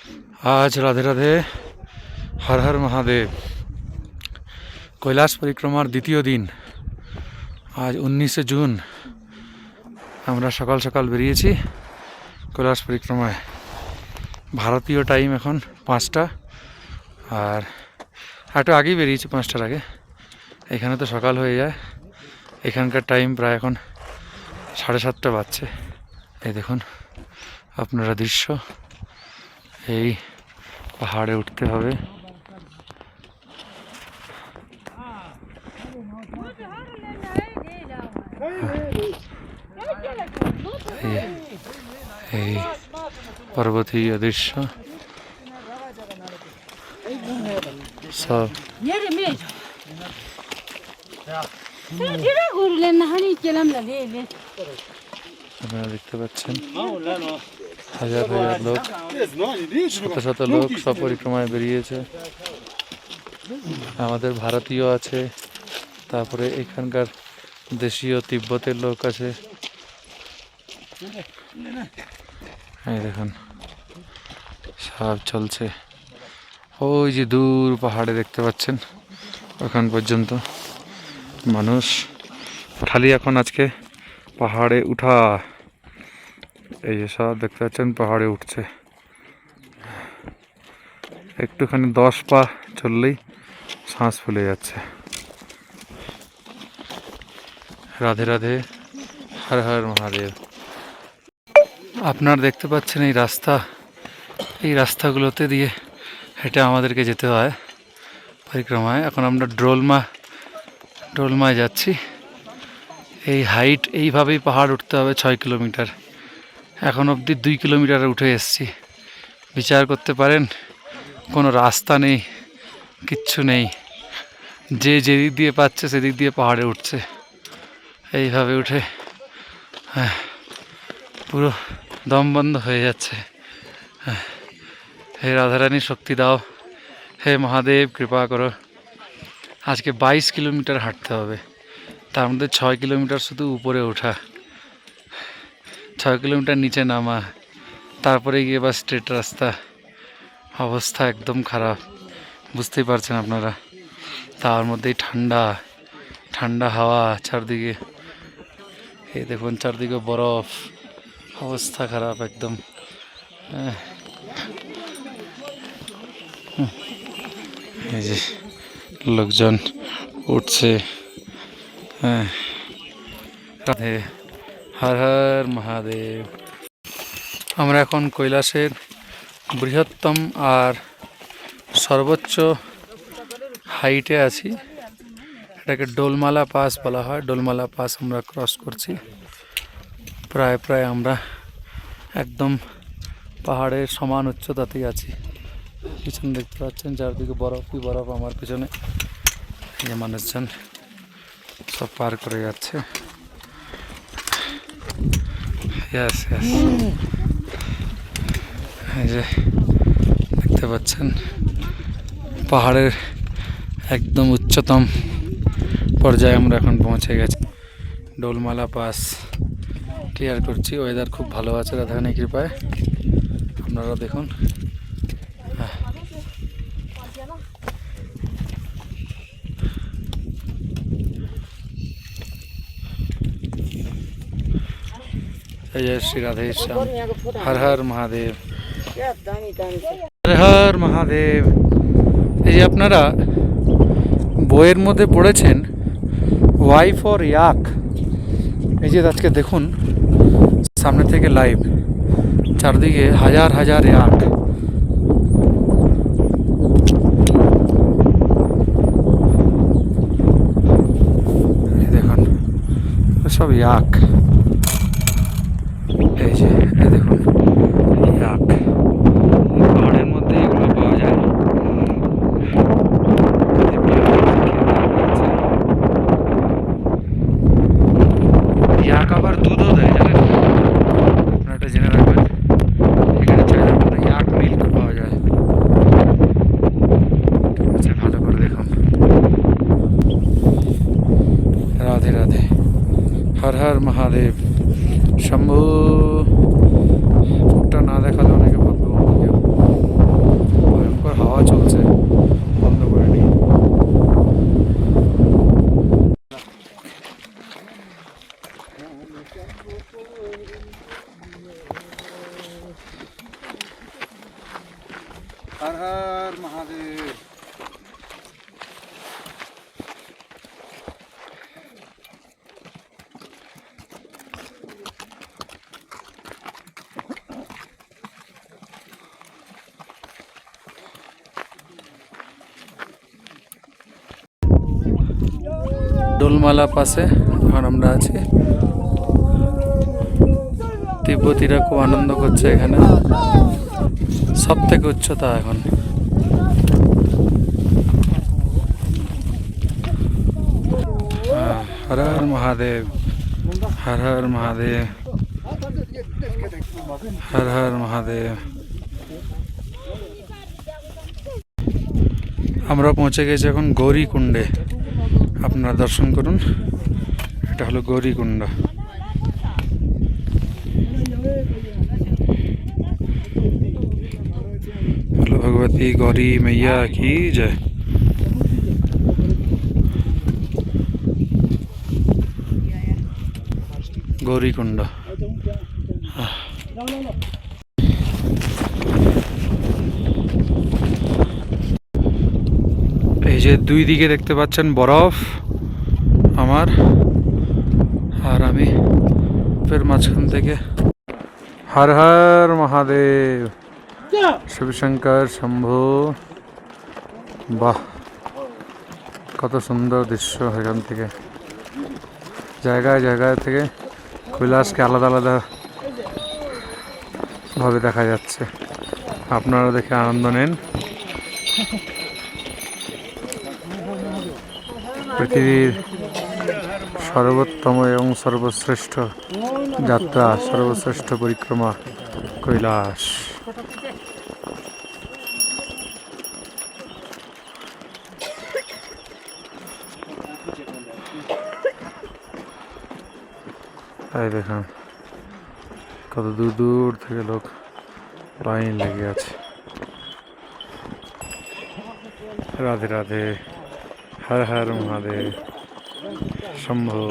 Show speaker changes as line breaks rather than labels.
आज राधे राधे, हर हर महादेव। কৈলাস পরিক্রমার দ্বিতীয় দিন, আজ 19শে জুন। আমরা সকাল সকাল বেরিয়েছি কৈলাস পরিক্রমায়। ভারতীয় টাইম এখন 5টা, আর একটু আগেই বেরিয়েছি, 5টার আগে। এখানে তো সকাল হয়ে যায়, এখানকার টাইম প্রায় এখন 7:30 বাজছে। এই দেখুন আপনারা দৃশ্য, এই পাহাড়ে উঠতে হবে। এই पर्वतीय दृश्य सब আপনারা দেখতে পাচ্ছেন। হাজার হাজার লোক, শত শত লোক সব পরিক্রমায় বেরিয়েছে। আমাদের ভারতীয় আছে, তারপরে এখানকার দেশীয় তিব্বতের লোক আছে। এই দেখুন সব চলছে। ওই যে দূর পাহাড়ে দেখতে পাচ্ছেন, ওখান পর্যন্ত মানুষ খালি এখন আজকে পাহাড়ে উঠা। এই যে সব দেখতে পাচ্ছেন পাহাড়ে উঠছে। একটুখানি 10 পা চললেই শ্বাস ফুলে যাচ্ছে। রাধে রাধে, হর হর মহাদেব। আপনারা দেখতে পাচ্ছেন এই রাস্তা, এই রাস্তাগুলোতে দিয়ে হেঁটে আমাদেরকে যেতে হয় পরিক্রমায়। এখন আমরা ডোলমায় যাচ্ছি। এই হাইট, এইভাবেই পাহাড় উঠতে হবে 6 কিলোমিটার। এখন অবধি 2 কিলোমিটার উঠে এসেছি। বিচার করতে পারেন, কোনো রাস্তা নেই, কিচ্ছু নেই। যে যেদিক দিয়ে পাচ্ছে সেদিক দিয়ে পাহাড়ে উঠছে। এইভাবে উঠে পুরো দম বন্ধ হয়ে যাচ্ছে। হে রাধারানী শক্তি দাও, হে মহাদেব কৃপা করো। আজকে 22 কিলোমিটার হাঁটতে হবে, তার মধ্যে 6 কিলোমিটার শুধু উপরে ওঠা, 6 কিলোমিটার নিচে নামা, তারপরে গিয়ে বা স্ট্রেট রাস্তা। অবস্থা একদম খারাপ, বুঝতেই পারছেন আপনারা। তার মধ্যেই ঠান্ডা ঠান্ডা হাওয়া চারদিকে। এই দেখুন চারদিকে বরফ, অবস্থা খারাপ একদম। এই যে লোকজন উঠছে। রাধে, হর হর মহাদেব। আমরা এখন কৈলাসের বৃহত্তম আর সর্বোচ্চ হাইটে আছি। এটাকে ডোলমালা পাস বলা হয়। ডোলমালা পাস আমরা ক্রস করছি। প্রায় আমরা একদম পাহাড়ের সমান উচ্চতাতেই আছি। পিছনে দেখতে পাচ্ছেন চারদিকে বরফই বরফ। আমার পিছনে এই যে মানুষজন সব পার করে যাচ্ছে। ইয়েস ইয়েস, এই যে দেখতে পাচ্ছেন পাহাড়ের একদম উচ্চতম পর্যায়ে আমরা এখন পৌঁছে গেছি। ডোলমালা পাস ক্লিয়ার করছি। ওয়েদার খুব ভালো আছে রাধারানীর কৃপায়। আপনারা দেখুন, जय श्री राधे श्याम। हर हर महादेव, हर हर महादेव। এই যে আপনারা বইয়ের মধ্যে পড়েছেন ওয়াই ফর ইয়াক। এই যে আজকে দেখুন সামনে থেকে লাইভ, চারদিকে হাজার হাজার ইয়াক। দেখুন সব ইয়াক। এই যে এই দেখুন ইয়াক, পাহাড়ের মধ্যে এগুলো পাওয়া যায়। ইয়াক আবার দুধও দেয়, জানেন? আপনারা এটা জেনে রাখবেন। এখানে চাইলে আপনার ইয়াক মিল্ক পাওয়া যায়। ঠিক আছে, ভালো করে দেখুন। রাধে রাধে, হর হর মহাদেব শম্ভু। মুখটা না দেখালে অনেকে ভাববে অন্য কেউ। হর হর মহাদেব। ডোলমালা পাশে এখন আমরা আছি। তিব্বতীরা খুব আনন্দ করছে এখানে, সব থেকে উচ্চতা এখন। হর হর মহাদেব, হর হর মহাদেব, হর হর মহাদেব। আমরা পৌঁছে গেছি এখন গৌরীকুণ্ডে। আপনারা দর্শন করুন, এটা হলো গৌরীকুণ্ড। बोलो भगवती गौरी मैया की जय। গৌরীকুণ্ড। এই যে দুই দিকে দেখতে পাচ্ছেন বরফ আমার, আর আমি ফের মাঝখান থেকে। হর হর মহাদেব, শিবশঙ্কর শম্ভু। বাহ, কত সুন্দর দৃশ্য এখান থেকে। জায়গায় জায়গায় থেকে কৈলাসকে আলাদা আলাদা ভাবে দেখা যাচ্ছে। আপনারা দেখে আনন্দ নেন। পৃথিবীর সর্বোত্তম এবং সর্বশ্রেষ্ঠ যাত্রা, সর্বশ্রেষ্ঠ পরিক্রমা কৈলাস। এই দেখুন কত দূর দূর থেকে লোক লাইন লেগে আছে। রাধে রাধে, হর হর মহাদেব শম্ভু।